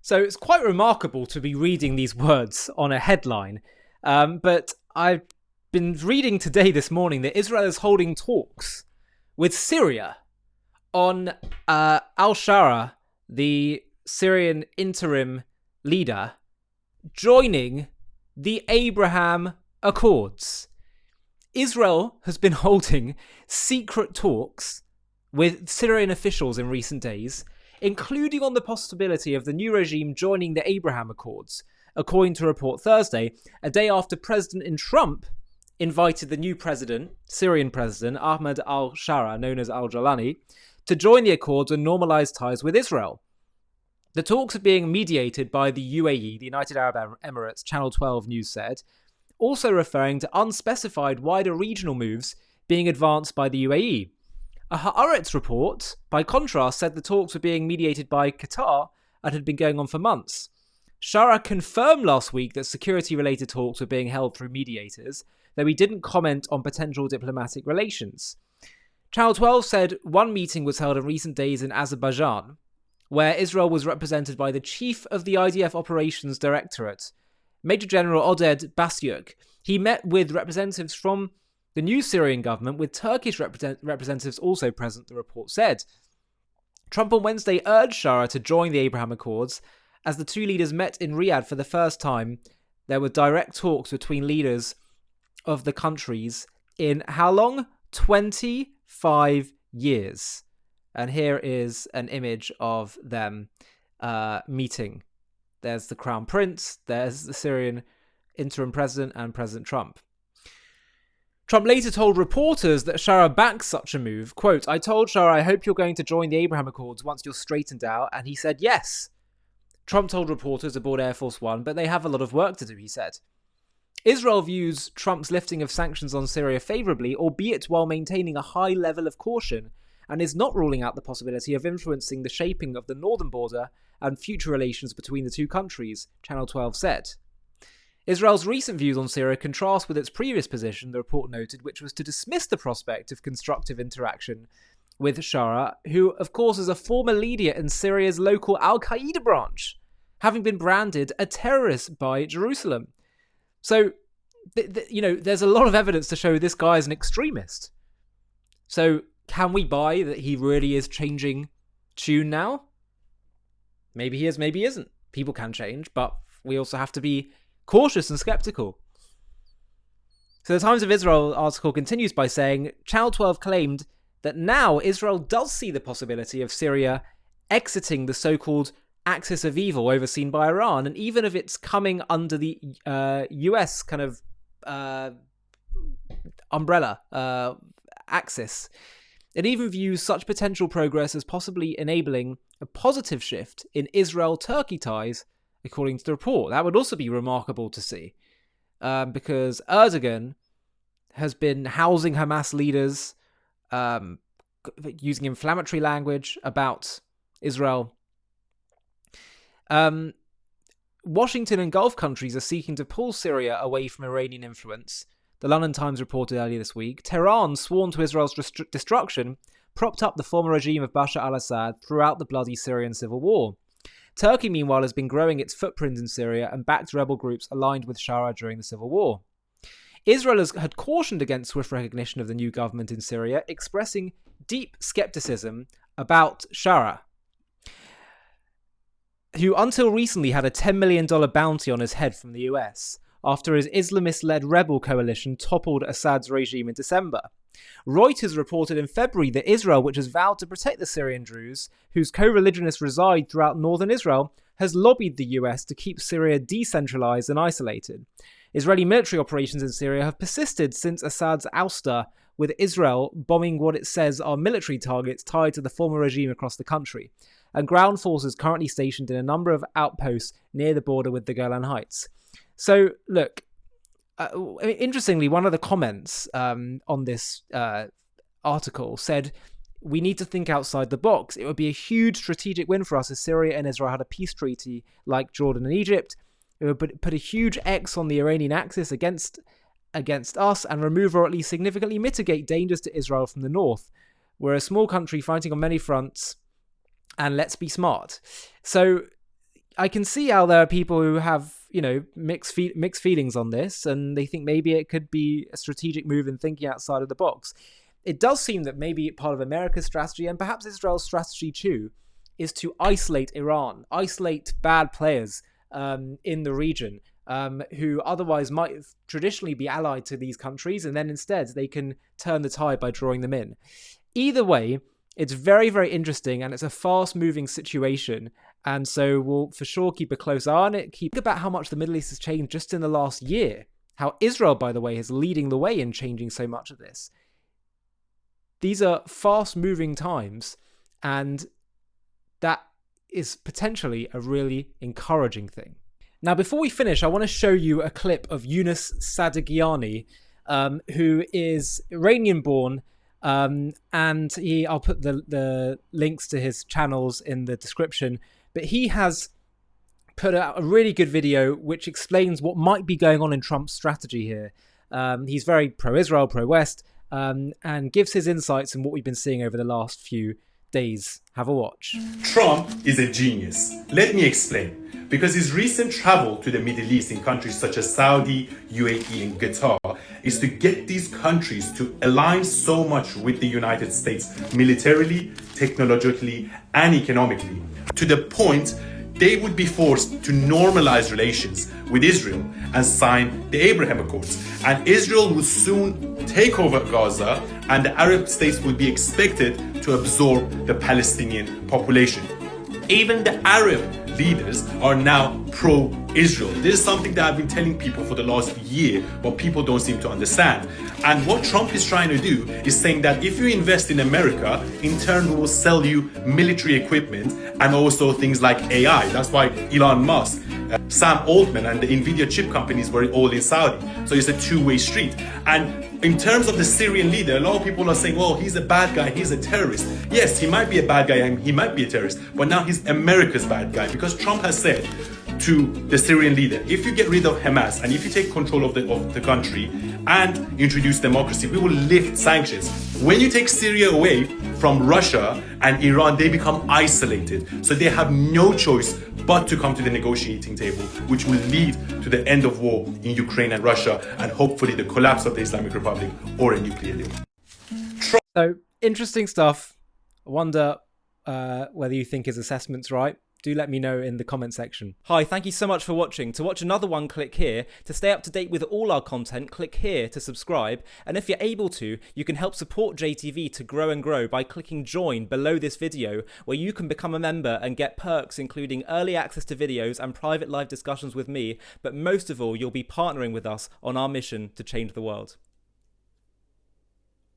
So it's quite remarkable to be reading these words on a headline. But I've been reading today, this morning, that Israel is holding talks with Syria on al-Shara, the Syrian interim leader, joining the Abraham Accords. Israel has been holding secret talks with Syrian officials in recent days, including on the possibility of the new regime joining the Abraham Accords, according to a report Thursday, a day after President Trump invited the new president, Syrian president, Ahmed al-Shara, known as al-Jalani, to join the Accords and normalise ties with Israel. The talks are being mediated by the UAE, the United Arab Emirates, Channel 12 News said, also referring to unspecified wider regional moves being advanced by the UAE. A Haaretz report, by contrast, said the talks were being mediated by Qatar and had been going on for months. Shara confirmed last week that security-related talks were being held through mediators, though he didn't comment on potential diplomatic relations. Channel 12 said one meeting was held in recent days in Azerbaijan, where Israel was represented by the chief of the IDF Operations Directorate, Major General Oded Basyuk. He met with representatives from the new Syrian government, with Turkish representatives also present, the report said. Trump on Wednesday urged Shara to join the Abraham Accords. As the two leaders met in Riyadh for the first time, there were direct talks between leaders of the countries in how long? 25 years. And here is an image of them meeting. There's the Crown Prince, there's the Syrian interim president and President Trump. Trump later told reporters that Shara backs such a move. Quote, "I told Shara, I hope you're going to join the Abraham Accords once you're straightened out, and he said yes." Trump told reporters aboard Air Force One, but they have a lot of work to do, he said. Israel views Trump's lifting of sanctions on Syria favourably, albeit while maintaining a high level of caution, and is not ruling out the possibility of influencing the shaping of the northern border and future relations between the two countries, Channel 12 said. Israel's recent views on Syria contrast with its previous position, the report noted, which was to dismiss the prospect of constructive interaction with Shara, who, of course, is a former leader in Syria's local al-Qaeda branch, having been branded a terrorist by Jerusalem. So, there's a lot of evidence to show this guy is an extremist. So, can we buy that he really is changing tune now? Maybe he is, maybe he isn't. People can change, but we also have to be cautious and skeptical. So the Times of Israel article continues by saying, Channel 12 claimed that now Israel does see the possibility of Syria exiting the so-called axis of evil overseen by Iran, and even if it's coming under the US kind of umbrella axis. It even views such potential progress as possibly enabling a positive shift in Israel-Turkey ties, according to the report. That would also be remarkable to see, because Erdogan has been housing Hamas leaders, using inflammatory language about Israel. Washington and Gulf countries are seeking to pull Syria away from Iranian influence. The London Times reported earlier this week, Tehran, sworn to Israel's destruction, propped up the former regime of Bashar al-Assad throughout the bloody Syrian civil war. Turkey, meanwhile, has been growing its footprint in Syria and backed rebel groups aligned with Shara during the civil war. Israel had cautioned against swift recognition of the new government in Syria, expressing deep skepticism about Shara, who until recently had a $10 million bounty on his head from the US, after his Islamist-led rebel coalition toppled Assad's regime in December. Reuters reported in February that Israel, which has vowed to protect the Syrian Druze, whose co-religionists reside throughout northern Israel, has lobbied the US to keep Syria decentralized and isolated. Israeli military operations in Syria have persisted since Assad's ouster, with Israel bombing what it says are military targets tied to the former regime across the country, and ground forces currently stationed in a number of outposts near the border with the Golan Heights. So, look, interestingly, one of the comments on this article said, we need to think outside the box. It would be a huge strategic win for us if Syria and Israel had a peace treaty like Jordan and Egypt. It would put a huge X on the Iranian axis against us and remove or at least significantly mitigate dangers to Israel from the north. We're a small country fighting on many fronts, and let's be smart. So I can see how there are people who have, mixed feelings on this, and they think maybe it could be a strategic move in thinking outside of the box. It does seem that maybe part of America's strategy, and perhaps Israel's strategy too, is to isolate Iran, isolate bad players in the region, who otherwise might traditionally be allied to these countries, and then instead they can turn the tide by drawing them in. Either way, it's very, very interesting, and it's a fast-moving situation, and so we'll for sure keep a close eye on it. Think about how much the Middle East has changed just in the last year. How Israel, by the way, is leading the way in changing so much of this. These are fast-moving times, and that is potentially a really encouraging thing. Now, before we finish, I want to show you a clip of Youness Sadagiani, who is Iranian-born, and I'll put the links to his channels in the description, but he has put out a really good video which explains what might be going on in Trump's strategy here. He's very pro-Israel, pro-West, and gives his insights on what we've been seeing over the last few days. Have a watch. Trump is a genius. Let me explain. Because his recent travel to the Middle East in countries such as Saudi, UAE, and Qatar is to get these countries to align so much with the United States militarily, technologically, and economically, to the point they would be forced to normalize relations with Israel and sign the Abraham Accords. And Israel will soon take over Gaza, and the Arab states will be expected to absorb the Palestinian population. Even the Arab leaders are now pro-Israel. This is something that I've been telling people for the last year, but people don't seem to understand. And what Trump is trying to do is saying that if you invest in America, in turn we will sell you military equipment and also things like AI. That's why Elon Musk, Sam Altman, and the Nvidia chip companies were all in Saudi. So it's a two-way street. And in terms of the Syrian leader, a lot of people are saying, well, he's a bad guy, he's a terrorist. Yes, he might be a bad guy and he might be a terrorist, but now he's America's bad guy, because Trump has said to the Syrian leader, if you get rid of Hamas and if you take control of the country and introduce democracy, we will lift sanctions. When you take Syria away from Russia and Iran, they become isolated. So they have no choice but to come to the negotiating table, which will lead to the end of war in Ukraine and Russia, and hopefully the collapse of the Islamic Republic or a nuclear deal. So, interesting stuff. I wonder whether you think his assessment's right. Do let me know in the comment section. Hi, thank you so much for watching. To watch another one, click here. To stay up to date with all our content, click here to subscribe. And if you're able to, you can help support JTV to grow and grow by clicking join below this video, where you can become a member and get perks including early access to videos and private live discussions with me. But most of all, you'll be partnering with us on our mission to change the world.